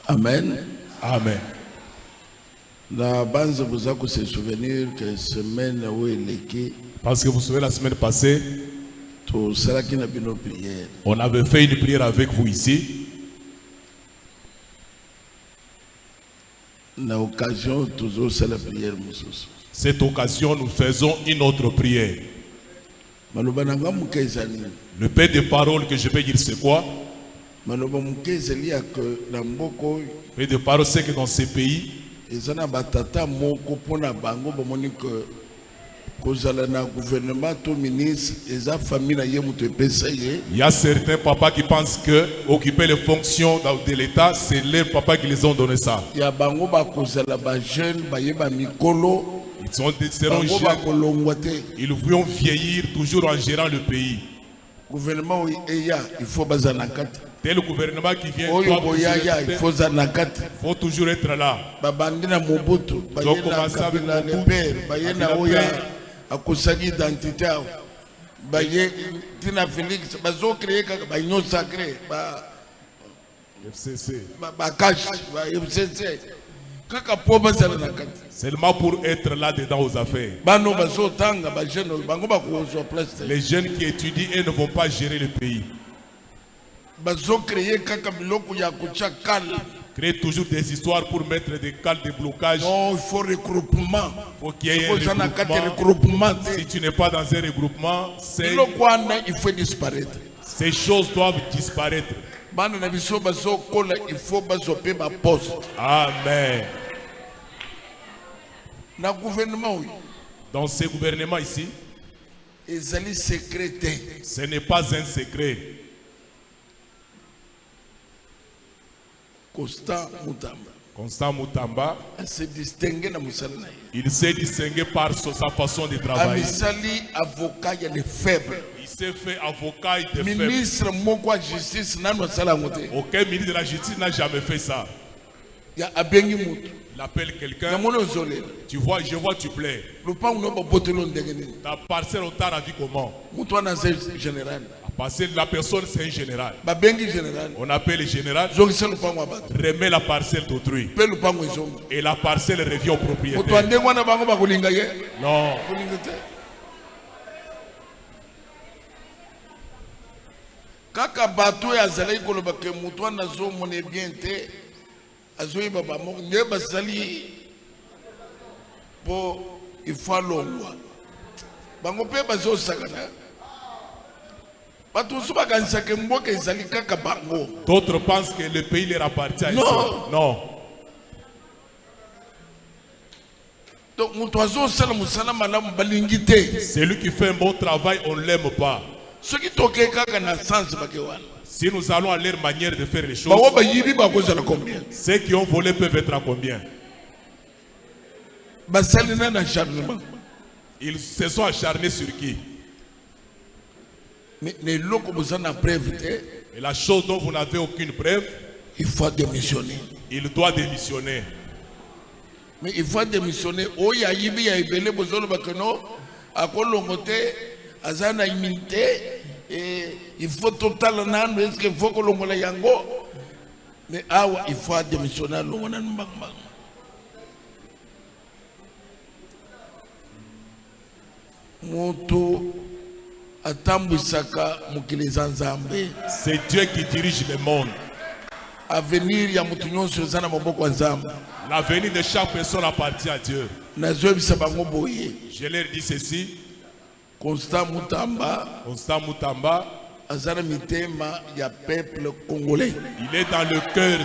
Amen. Amen. La base vous a se souvenir que semaine où il est Parce que vous savez, la semaine passée, tout cela qui n'a pas de prière. on avait fait une prière avec vous ici. La occasion toujours c'est la prière. Cette occasion, nous faisons une autre prière. Le paix de parole que je vais dire, c'est quoi? Le paix de parole, c'est que dans ces pays, il y a certains papas qui pensent que occuper les fonctions de l'État, c'est les papas qui les ont donné ça. Ils seront jeunes. Ils vont vieillir toujours en gérant le pays. Tel gouvernement qui vient, il faut toujours être là. Ils ont commencé avec Mobutu, akosaki identité baye tina Félix bazo créer ba union sacrée ba FCC ba cash ba FCC kaka po bazala na kati seulement pour être là dedans aux affaires. Bano bazo tanga ba jeune bango ba ko so place. Les jeunes qui étudient et ne vont pas gérer le pays. Bazo créer kaka biloko ya kucha kala. Créer toujours des histoires pour mettre des cales de blocage. Non, il faut regroupement. Il faut qu'il y ait un regroupement. Si tu n'es pas dans un regroupement, il faut disparaître. Ces choses doivent disparaître. Il faut bazoper ma poste. Amen. Dans ce gouvernement ici, ce n'est pas un secret. Constant Mutamba, il s'est distingué par sa façon de travailler. Il s'est fait avocat et de faible. Aucun ministre de la justice n'a jamais fait ça. Il appelle quelqu'un. Tu vois, je vois, tu plais. Ta parcelle, on t'a ravi comment? Parce que la personne, c'est un général. On appelle le général, remet la parcelle d'autrui. Et la parcelle revient au propriétaire. Non. Kaka bato ya zalai koloba ke mutu anazo mone bien te azoyi baba moko ne basali po ifalongwa bango pe bazo sakana. D'autres pensent que le pays leur appartient. Non. Non. Celui qui fait un bon travail, on ne l'aime pas. Si nous allons à leur manière de faire les choses, ceux qui ont volé peuvent être à combien? Ils se sont acharnés sur qui? Et la chose dont vous n'avez aucune preuve, il faut démissionner. Il doit démissionner. Mais il faut démissionner. Il faut total nan est-ce qu'il faut que l'on ait yango. Mais il faut démissionner. Moto. C'est Dieu qui dirige le monde. L'avenir de chaque personne appartient à Dieu. Je leur dis ceci. Constant Mutamba, il est dans le cœur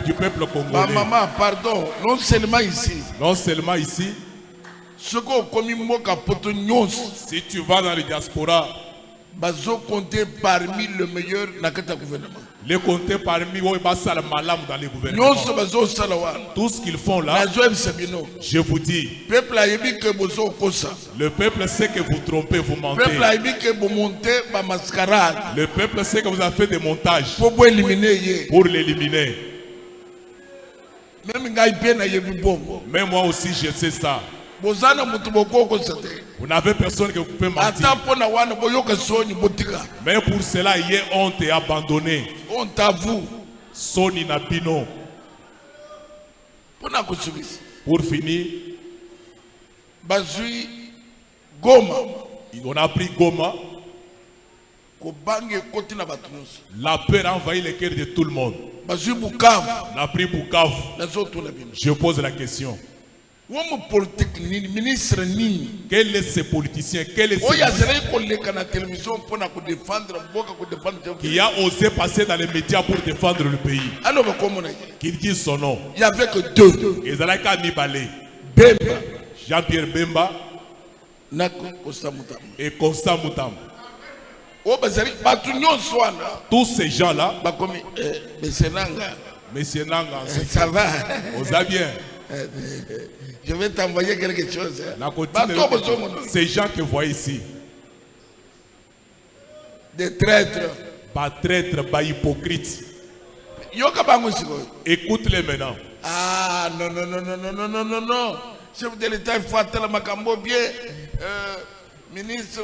du peuple congolais. Maman, pardon, non seulement ici. Non seulement ici. Si tu vas dans les diasporas, bazo compter parmi le meilleur dans le gouvernement. Les compter parmi dans les gouvernements. Tout ce qu'ils font là, je vous dis, le peuple sait que vous trompez, vous mentez. Le peuple sait que vous avez fait des montages pour l'éliminer. Même moi aussi je sais ça. Vous n'avez personne que vous pouvez mentir. Mais pour cela, il y a honte et abandonné. Honte à vous. Soni Nabino. Pour finir, Goma. On a pris Goma. La peur a envahi les cœurs de tout le monde. On a pris Bukavu. Je pose la question. Quel est ce politicien? Quel est qui a osé passer dans les médias pour défendre le pays? Qu'il dise son nom. Il n'y avait que deux. Jean-Pierre Bemba et Constant Moutam. Tous ces gens-là, Monsieur Nanga, ça va. On va bien. Je vais t'envoyer quelque chose. Ces gens que vous voyez ici, des traîtres, pas traîtres, pas hypocrites. Écoute-les maintenant. Ah non, non, non, non, non, non, non, non, non. Chef de l'État, il faut attendre Makambo bien. Ministre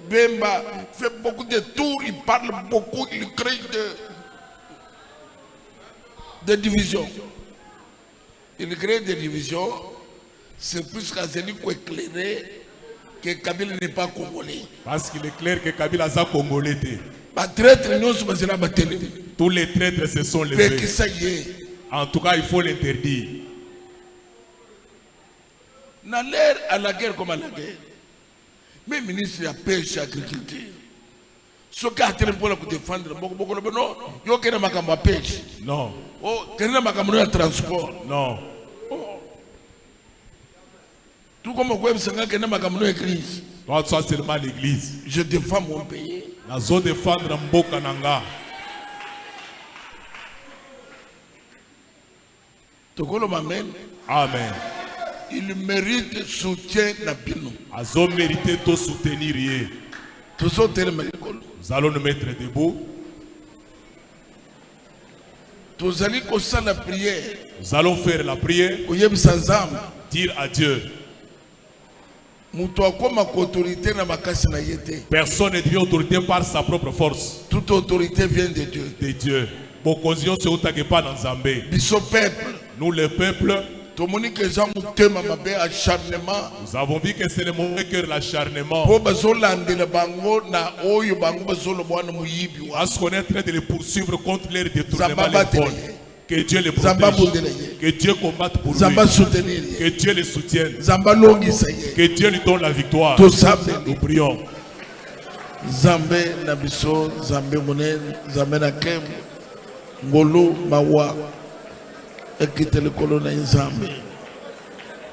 Bemba fait beaucoup de tours, il parle beaucoup, il crée de divisions. Il crée des divisions, c'est plus qu'Azeli qui est éclairé que Kabila n'est pas congolais. Parce qu'il est clair que Kabila est congolais. Tous les traîtres se sont levés. En tout cas, il faut l'interdire. Dans l'ère à la guerre comme à la guerre, mais ministre de la pêche et agriculture, ce qui a été pour défendre, non, il y a un pêche. Non. Oh, il y a un transport. Non. Tout comme vous pouvez savoir qu'il y a une église. Toi, tu es seulement l'église. Je défends mon pays. La zone défendre Mboka Nanga. Amen. Il mérite soutien d'Abino. Azo mérite de soutenir. Nous allons nous mettre debout. Nous allons faire la prière. Dire à Dieu. Personne ne devient autorité par sa propre force. Toute autorité vient de Dieu. De Dieu. Nous le peuple. Nous avons vu que c'est le mauvais cœur, l'acharnement. À ce qu'on est en train de les poursuivre contre leur détournement, les vols. Que Dieu les protège. Que Dieu combatte pour lui. Que Dieu les soutienne. Que Dieu lui donne la victoire. Nous prions. Zambé Nabiso, Zambé Monen, Zambé Nakem, Ngolo Mawa, Ekite le colonne Zambé.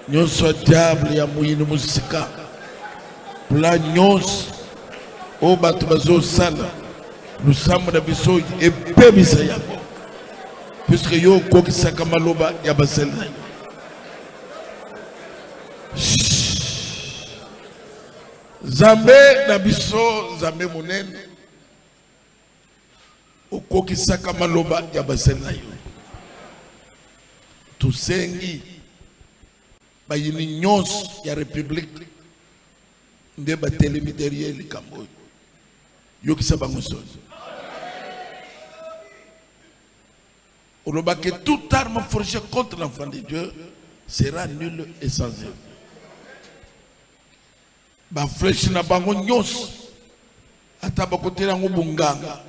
Nous sommes diable ya mouine musika. Pla nyos, o batubazo sala, nous sommes Nabiso et Bébisa Yako. Puisque yo koki sakamaloba ya basel. Zambé Nabiso, Zambé Monen, okoki sakamaloba ya basel na yo. Tusengi bayini nyos ya république nde batelemi derrière likambo yo kisa bango soni. On voit que toute arme forgée contre l'enfant de Dieu sera nulle et sans effet. Ba flèche na bango nyos ata bakote nango bunganga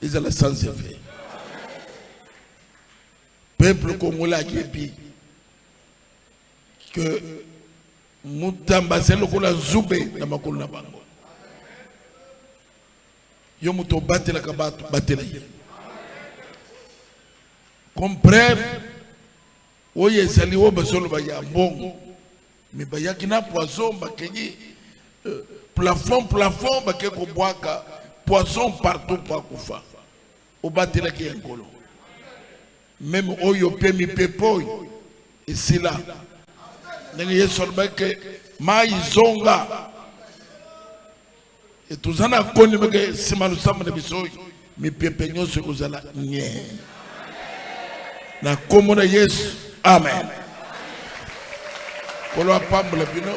ezala sans effet. Peuple congolais a dit que Moutamba c'est le kola zoubé na makolo na bango. Yo muto batela kabatu batela. Comme preuve, oye sali wo basolo ba ya mbongo. Mais ba ya kina poisson ba kenyi plafond ba ke ko boaka poisson partout pa kufa. O batela ki ngolo. Même oyo pe mi pepoy et c'est là. Nenge yesolba ke mai zonga. Et tuzana koni meke simanu samana bisoy mi pepe nyoso kozala nye. Na komona Yesu. Amen. Kolo apambula bino.